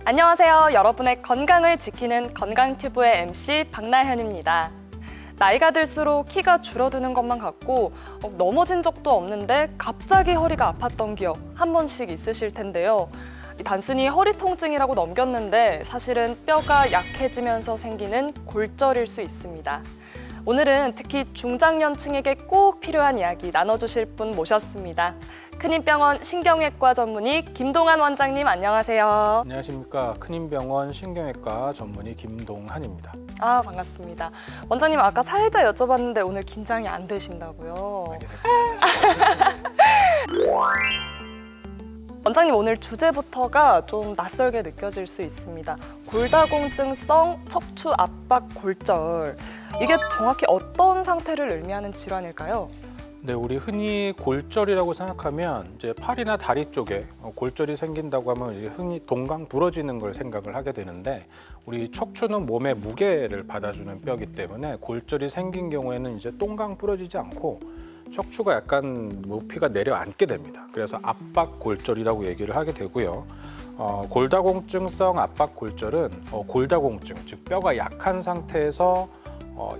안녕하세요. 여러분의 건강을 지키는 건강튜브의 MC 박나현입니다. 나이가 들수록 키가 줄어드는 것만 같고 넘어진 적도 없는데 갑자기 허리가 아팠던 기억 한 번씩 있으실 텐데요. 단순히 허리 통증이라고 넘겼는데 사실은 뼈가 약해지면서 생기는 골절일 수 있습니다. 오늘은 특히 중장년층에게 꼭 필요한 이야기 나눠주실 분 모셨습니다. 큰인병원 신경외과 전문의 김동한 원장님 안녕하세요. 안녕하십니까. 큰인병원 신경외과 전문의 김동한입니다. 반갑습니다. 원장님 아까 살짝 여쭤봤는데 오늘 긴장이 안 되신다고요? 원장님 오늘 주제부터가 좀 낯설게 느껴질 수 있습니다. 골다공증성 척추 압박 골절. 이게 정확히 어떤 상태를 의미하는 질환일까요? 네, 우리 흔히 골절이라고 생각하면 이제 팔이나 다리 쪽에 골절이 생긴다고 하면 이제 흔히 동강 부러지는 걸 생각을 하게 되는데, 우리 척추는 몸의 무게를 받아주는 뼈이기 때문에 골절이 생긴 경우에는 이제 동강 부러지지 않고 척추가 약간 높이가 내려앉게 됩니다. 그래서 압박 골절이라고 얘기를 하게 되고요. 골다공증성 압박 골절은 골다공증, 즉 뼈가 약한 상태에서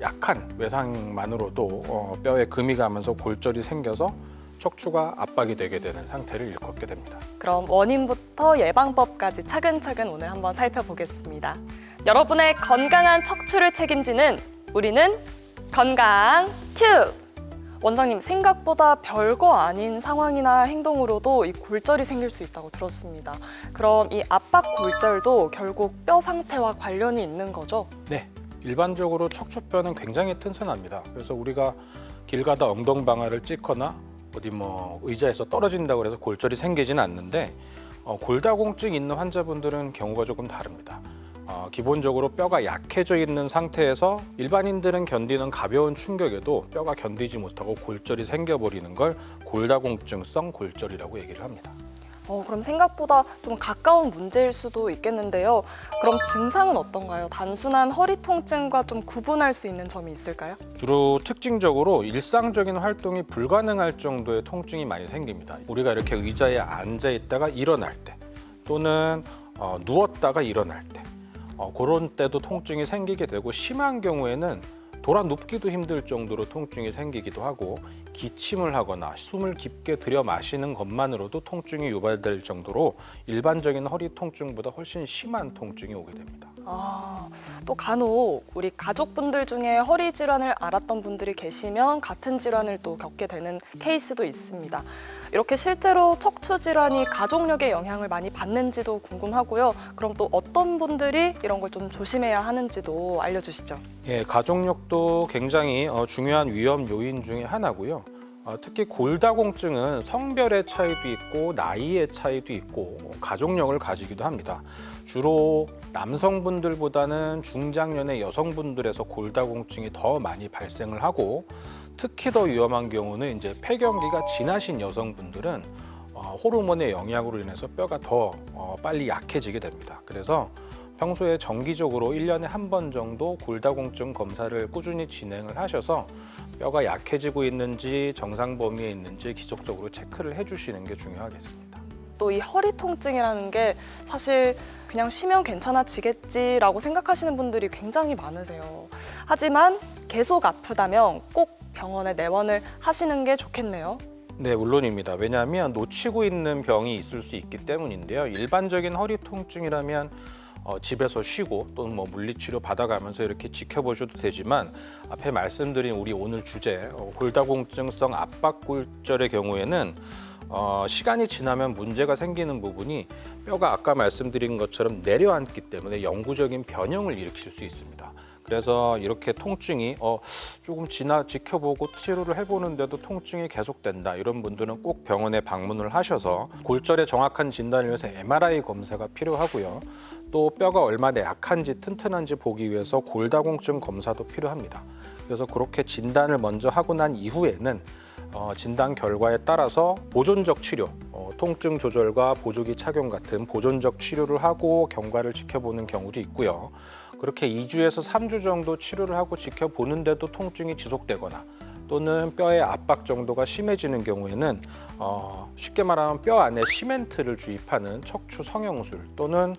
약한 외상만으로도 뼈에 금이 가면서 골절이 생겨서 척추가 압박이 되게 되는 상태를 일컫게 됩니다. 그럼 원인부터 예방법까지 차근차근 오늘 한번 살펴보겠습니다. 여러분의 건강한 척추를 책임지는 우리는 건강 튜브! 원장님, 생각보다 별거 아닌 상황이나 행동으로도 이 골절이 생길 수 있다고 들었습니다. 그럼 이 압박 골절도 결국 뼈 상태와 관련이 있는 거죠? 네, 일반적으로 척추뼈는 굉장히 튼튼합니다. 그래서 우리가 길 가다 엉덩방아를 찍거나 어디 의자에서 떨어진다고 해서 골절이 생기지는 않는데, 골다공증 있는 환자분들은 경우가 조금 다릅니다. 기본적으로 뼈가 약해져 있는 상태에서 일반인들은 견디는 가벼운 충격에도 뼈가 견디지 못하고 골절이 생겨버리는 걸 골다공증성 골절이라고 얘기를 합니다. 그럼 생각보다 좀 가까운 문제일 수도 있겠는데요. 그럼 증상은 어떤가요? 단순한 허리 통증과 좀 구분할 수 있는 점이 있을까요? 주로 특징적으로 일상적인 활동이 불가능할 정도의 통증이 많이 생깁니다. 우리가 이렇게 의자에 앉아 있다가 일어날 때, 또는 누웠다가 일어날 때, 그런 때도 통증이 생기게 되고, 심한 경우에는 돌아 눕기도 힘들 정도로 통증이 생기기도 하고, 기침을 하거나 숨을 깊게 들여 마시는 것만으로도 통증이 유발될 정도로 일반적인 허리 통증보다 훨씬 심한 통증이 오게 됩니다. 또 간혹 우리 가족분들 중에 허리 질환을 앓았던 분들이 계시면 같은 질환을 또 겪게 되는 케이스도 있습니다. 이렇게 실제로 척추 질환이 가족력에 영향을 많이 받는지도 궁금하고요. 그럼 또 어떤 분들이 이런 걸 좀 조심해야 하는지도 알려주시죠. 예, 가족력도 굉장히 중요한 위험 요인 중에 하나고요. 특히 골다공증은 성별의 차이도 있고 나이의 차이도 있고 가족력을 가지기도 합니다. 주로 남성분들보다는 중장년의 여성분들에서 골다공증이 더 많이 발생을 하고, 특히 더 위험한 경우는 이제 폐경기가 지나신 여성분들은 호르몬의 영향으로 인해서 뼈가 더 빨리 약해지게 됩니다. 그래서 평소에 정기적으로 1년에 한 번 정도 골다공증 검사를 꾸준히 진행을 하셔서 뼈가 약해지고 있는지 정상 범위에 있는지 기적적으로 체크를 해주시는 게 중요하겠습니다. 또 이 허리 통증이라는 게 사실 그냥 쉬면 괜찮아지겠지라고 생각하시는 분들이 굉장히 많으세요. 하지만 계속 아프다면 꼭 병원에 내원을 하시는 게 좋겠네요. 네, 물론입니다. 왜냐하면 놓치고 있는 병이 있을 수 있기 때문인데요. 일반적인 허리 통증이라면 집에서 쉬고 또는 물리치료 받아가면서 이렇게 지켜보셔도 되지만, 앞에 말씀드린 우리 오늘 주제 골다공증성 압박골절의 경우에는 시간이 지나면 문제가 생기는 부분이 뼈가 아까 말씀드린 것처럼 내려앉기 때문에 영구적인 변형을 일으킬 수 있습니다. 그래서 이렇게 통증이 조금 지켜보고 치료를 해보는데도 통증이 계속된다, 이런 분들은 꼭 병원에 방문을 하셔서 골절의 정확한 진단을 위해서 MRI 검사가 필요하고요. 또 뼈가 얼마나 약한지 튼튼한지 보기 위해서 골다공증 검사도 필요합니다. 그래서 그렇게 진단을 먼저 하고 난 이후에는 진단 결과에 따라서 보존적 치료, 통증 조절과 보조기 착용 같은 보존적 치료를 하고 경과를 지켜보는 경우도 있고요. 그렇게 2주에서 3주 정도 치료를 하고 지켜보는데도 통증이 지속되거나 또는 뼈의 압박 정도가 심해지는 경우에는 쉽게 말하면 뼈 안에 시멘트를 주입하는 척추 성형술 또는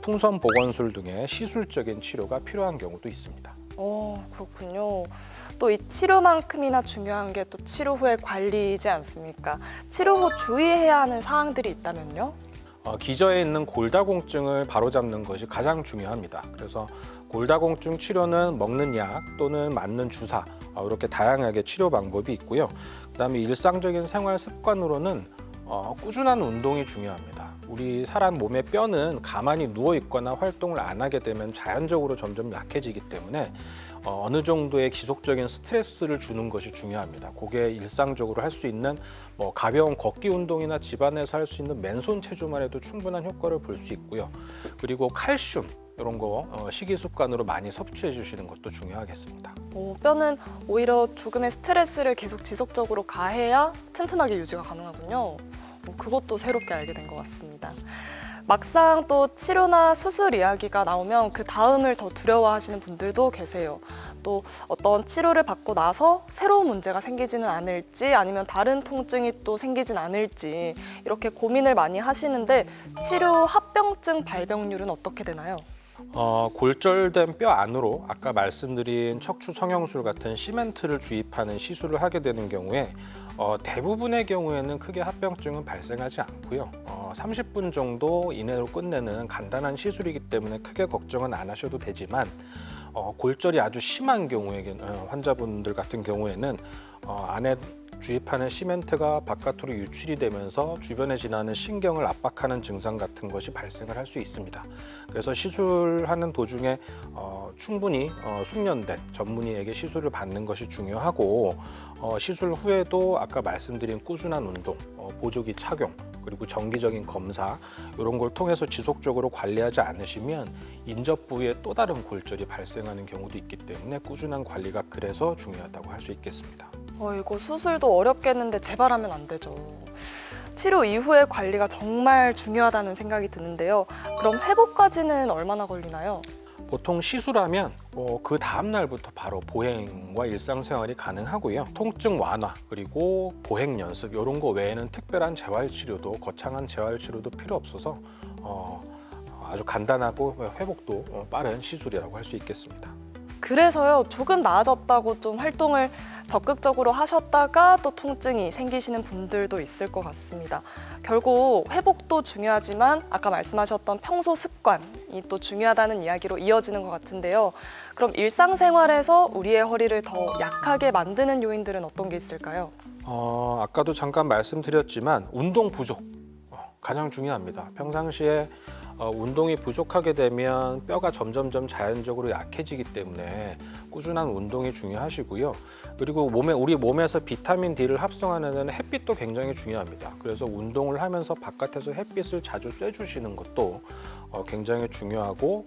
풍선 복원술 등의 시술적인 치료가 필요한 경우도 있습니다. 그렇군요. 또 이 치료만큼이나 중요한 게 또 치료 후의 관리이지 않습니까? 치료 후 주의해야 하는 사항들이 있다면요? 기저에 있는 골다공증을 바로잡는 것이 가장 중요합니다. 그래서 골다공증 치료는 먹는 약 또는 맞는 주사 이렇게 다양하게 치료 방법이 있고요. 그다음에 일상적인 생활 습관으로는 꾸준한 운동이 중요합니다. 우리 사람 몸의 뼈는 가만히 누워 있거나 활동을 안 하게 되면 자연적으로 점점 약해지기 때문에 어느 정도의 지속적인 스트레스를 주는 것이 중요합니다. 그게 일상적으로 할 수 있는 가벼운 걷기 운동이나 집안에서 할 수 있는 맨손 체조만 해도 충분한 효과를 볼 수 있고요. 그리고 칼슘 이런 거 식이 습관으로 많이 섭취해 주시는 것도 중요하겠습니다. 뼈는 오히려 조금의 스트레스를 계속 지속적으로 가해야 튼튼하게 유지가 가능하군요. 그것도 새롭게 알게 된 것 같습니다. 막상 또 치료나 수술 이야기가 나오면 그 다음을 더 두려워하시는 분들도 계세요. 또 어떤 치료를 받고 나서 새로운 문제가 생기지는 않을지 아니면 다른 통증이 또 생기진 않을지 이렇게 고민을 많이 하시는데 치료 합병증 발병률은 어떻게 되나요? 골절된 뼈 안으로 아까 말씀드린 척추 성형술 같은 시멘트를 주입하는 시술을 하게 되는 경우에 대부분의 경우에는 크게 합병증은 발생하지 않고요. 30분 정도 이내로 끝내는 간단한 시술이기 때문에 크게 걱정은 안 하셔도 되지만 골절이 아주 심한 경우에는 환자분들 같은 경우에는 안에 주입하는 시멘트가 바깥으로 유출이 되면서 주변에 지나는 신경을 압박하는 증상 같은 것이 발생을 할 수 있습니다. 그래서 시술하는 도중에 충분히 숙련된 전문의에게 시술을 받는 것이 중요하고 시술 후에도 아까 말씀드린 꾸준한 운동, 보조기 착용, 그리고 정기적인 검사 이런 걸 통해서 지속적으로 관리하지 않으시면 인접 부위에 또 다른 골절이 발생하는 경우도 있기 때문에 꾸준한 관리가 그래서 중요하다고 할 수 있겠습니다. 이거 수술도 어렵겠는데 제발 하면 안 되죠. 치료 이후의 관리가 정말 중요하다는 생각이 드는데요. 그럼 회복까지는 얼마나 걸리나요? 보통 시술하면 그 다음 날부터 바로 보행과 일상생활이 가능하고요. 통증 완화 그리고 보행 연습 이런 거 외에는 특별한 재활치료도 거창한 재활치료도 필요 없어서 아주 간단하고 회복도 빠른 시술이라고 할 수 있겠습니다. 그래서요, 조금 나아졌다고 좀 활동을 적극적으로 하셨다가 또 통증이 생기시는 분들도 있을 것 같습니다. 결국 회복도 중요하지만 아까 말씀하셨던 평소 습관이 또 중요하다는 이야기로 이어지는 것 같은데요. 그럼 일상생활에서 우리의 허리를 더 약하게 만드는 요인들은 어떤 게 있을까요? 아까도 잠깐 말씀드렸지만 운동 부족 가장 중요합니다. 평상시에 운동이 부족하게 되면 뼈가 점점점 자연적으로 약해지기 때문에 꾸준한 운동이 중요하시고요. 그리고 우리 몸에서 비타민 D를 합성하는 데는 햇빛도 굉장히 중요합니다. 그래서 운동을 하면서 바깥에서 햇빛을 자주 쐬주시는 것도 굉장히 중요하고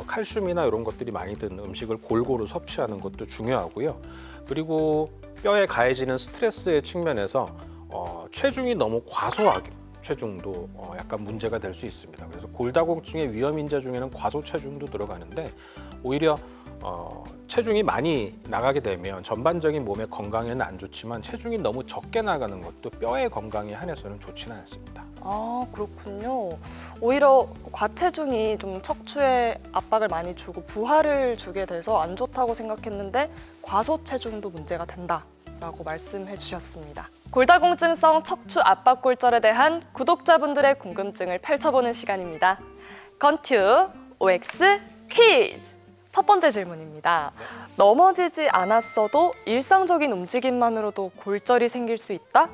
칼슘이나 이런 것들이 많이 든 음식을 골고루 섭취하는 것도 중요하고요. 그리고 뼈에 가해지는 스트레스의 측면에서 체중이 너무 과소하게 체중도 약간 문제가 될 수 있습니다. 그래서 골다공증의 위험 인자 중에는 과소 체중도 들어가는데 오히려 체중이 많이 나가게 되면 전반적인 몸의 건강에는 안 좋지만 체중이 너무 적게 나가는 것도 뼈의 건강에 한해서는 좋지는 않습니다. 그렇군요. 오히려 과체중이 좀 척추에 압박을 많이 주고 부하를 주게 돼서 안 좋다고 생각했는데 과소체중도 문제가 된다라고 말씀해 주셨습니다. 골다공증성 척추 압박 골절에 대한 구독자분들의 궁금증을 펼쳐보는 시간입니다. 건튜 OX 퀴즈! 첫 번째 질문입니다. 넘어지지 않았어도 일상적인 움직임만으로도 골절이 생길 수 있다?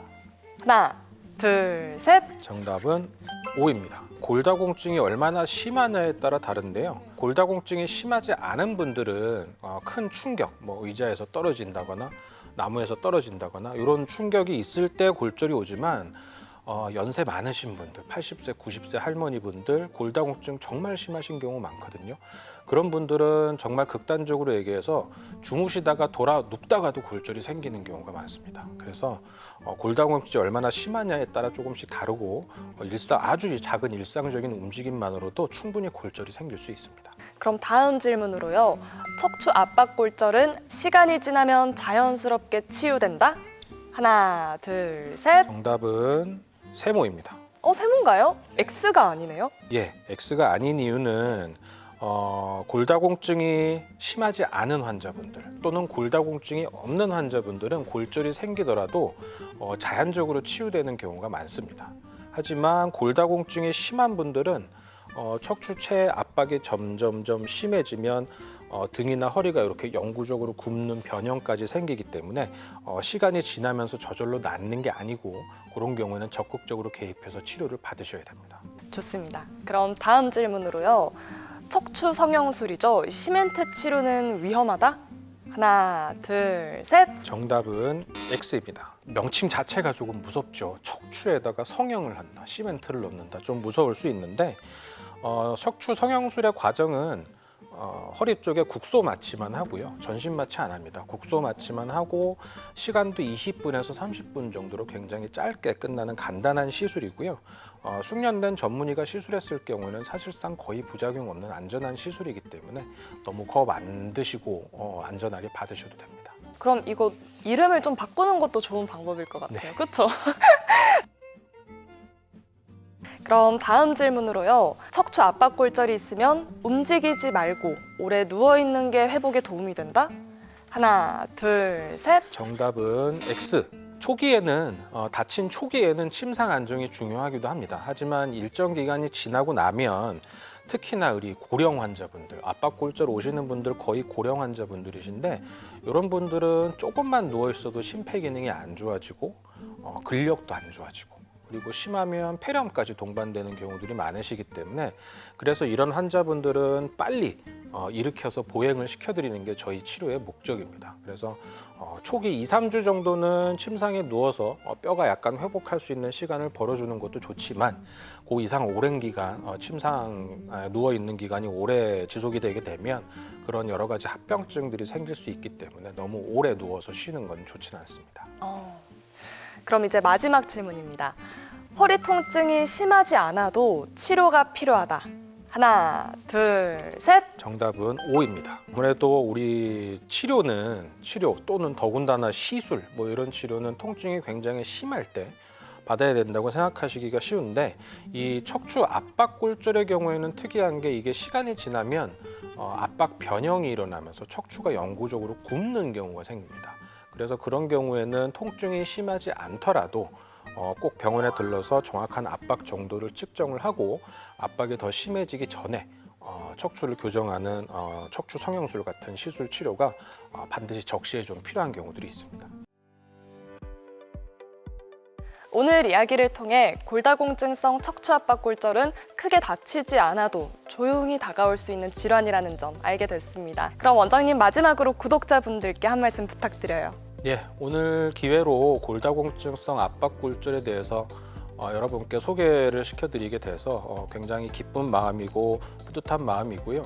하나, 둘, 셋. 정답은 O입니다. 골다공증이 얼마나 심하냐에 따라 다른데요. 골다공증이 심하지 않은 분들은 큰 충격, 의자에서 떨어진다거나 나무에서 떨어진다거나 이런 충격이 있을 때 골절이 오지만 연세 많으신 분들, 80세, 90세 할머니분들 골다공증 정말 심하신 경우 많거든요. 그런 분들은 정말 극단적으로 얘기해서 주무시다가 눕다가도 골절이 생기는 경우가 많습니다. 그래서 골다공증이 얼마나 심하냐에 따라 조금씩 다르고 아주 작은 일상적인 움직임만으로도 충분히 골절이 생길 수 있습니다. 그럼 다음 질문으로요. 척추 압박 골절은 시간이 지나면 자연스럽게 치유된다? 하나, 둘, 셋. 정답은 세모입니다. 세모인가요? X가 아니네요. 예, X가 아닌 이유는 골다공증이 심하지 않은 환자분들 또는 골다공증이 없는 환자분들은 골절이 생기더라도 자연적으로 치유되는 경우가 많습니다. 하지만 골다공증이 심한 분들은 척추체 압박이 점점점 심해지면 등이나 허리가 이렇게 영구적으로 굽는 변형까지 생기기 때문에 시간이 지나면서 저절로 낫는 게 아니고 그런 경우에는 적극적으로 개입해서 치료를 받으셔야 됩니다. 좋습니다. 그럼 다음 질문으로요. 척추 성형술이죠. 시멘트 치료는 위험하다? 하나, 둘, 셋. 정답은 X입니다. 명칭 자체가 조금 무섭죠. 척추에다가 성형을 한다, 시멘트를 넣는다, 좀 무서울 수 있는데 척추 성형술의 과정은 허리 쪽에 국소 마취만 하고요. 전신 마취 안 합니다. 국소 마취만 하고 시간도 20분에서 30분 정도로 굉장히 짧게 끝나는 간단한 시술이고요. 숙련된 전문의가 시술했을 경우에는 사실상 거의 부작용 없는 안전한 시술이기 때문에 너무 겁 안 드시고 안전하게 받으셔도 됩니다. 그럼 이거 이름을 좀 바꾸는 것도 좋은 방법일 것 같아요. 네. 그렇죠? 그럼 다음 질문으로요. 척추 압박 골절이 있으면 움직이지 말고 오래 누워 있는 게 회복에 도움이 된다? 하나, 둘, 셋. 정답은 X. 초기에는 다친 초기에는 침상 안정이 중요하기도 합니다. 하지만 일정 기간이 지나고 나면 특히나 우리 고령 환자분들, 압박 골절 오시는 분들 거의 고령 환자분들이신데 이런 분들은 조금만 누워 있어도 심폐 기능이 안 좋아지고 근력도 안 좋아지고 그리고 심하면 폐렴까지 동반되는 경우들이 많으시기 때문에 그래서 이런 환자분들은 빨리 일으켜서 보행을 시켜드리는 게 저희 치료의 목적입니다. 그래서 초기 2, 3주 정도는 침상에 누워서 뼈가 약간 회복할 수 있는 시간을 벌어주는 것도 좋지만 그 이상 오랜 기간 침상 누워 있는 기간이 오래 지속이 되게 되면 그런 여러 가지 합병증들이 생길 수 있기 때문에 너무 오래 누워서 쉬는 건 좋지는 않습니다. 그럼 이제 마지막 질문입니다. 허리 통증이 심하지 않아도 치료가 필요하다. 하나, 둘, 셋. 정답은 O입니다. 아무래도 우리 치료 또는 더군다나 시술 이런 치료는 통증이 굉장히 심할 때 받아야 된다고 생각하시기가 쉬운데 이 척추 압박 골절의 경우에는 특이한 게 이게 시간이 지나면 압박 변형이 일어나면서 척추가 영구적으로 굽는 경우가 생깁니다. 그래서 그런 경우에는 통증이 심하지 않더라도 꼭 병원에 들러서 정확한 압박 정도를 측정을 하고 압박이 더 심해지기 전에 척추를 교정하는 척추 성형술 같은 시술 치료가 반드시 적시에 좀 필요한 경우들이 있습니다. 오늘 이야기를 통해 골다공증성 척추 압박 골절은 크게 다치지 않아도 조용히 다가올 수 있는 질환이라는 점 알게 됐습니다. 그럼 원장님 마지막으로 구독자분들께 한 말씀 부탁드려요. 예, 오늘 기회로 골다공증성 압박 골절에 대해서 여러분께 소개를 시켜드리게 돼서 굉장히 기쁜 마음이고 뿌듯한 마음이고요.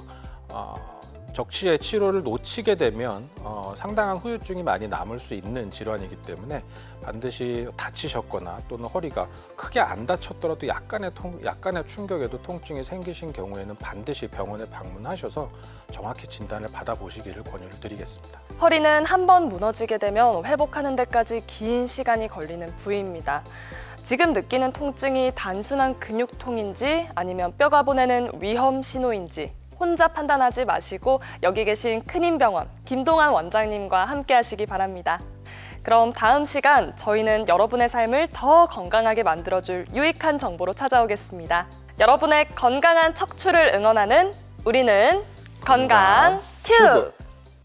적시에 치료를 놓치게 되면 상당한 후유증이 많이 남을 수 있는 질환이기 때문에 반드시 다치셨거나 또는 허리가 크게 안 다쳤더라도 약간의 충격에도 통증이 생기신 경우에는 반드시 병원에 방문하셔서 정확히 진단을 받아보시기를 권유를 드리겠습니다. 허리는 한 번 무너지게 되면 회복하는 데까지 긴 시간이 걸리는 부위입니다. 지금 느끼는 통증이 단순한 근육통인지 아니면 뼈가 보내는 위험 신호인지 혼자 판단하지 마시고 여기 계신 큰힘병원 김동환 원장님과 함께 하시기 바랍니다. 그럼 다음 시간 저희는 여러분의 삶을 더 건강하게 만들어줄 유익한 정보로 찾아오겠습니다. 여러분의 건강한 척추를 응원하는 우리는 건강 튜브!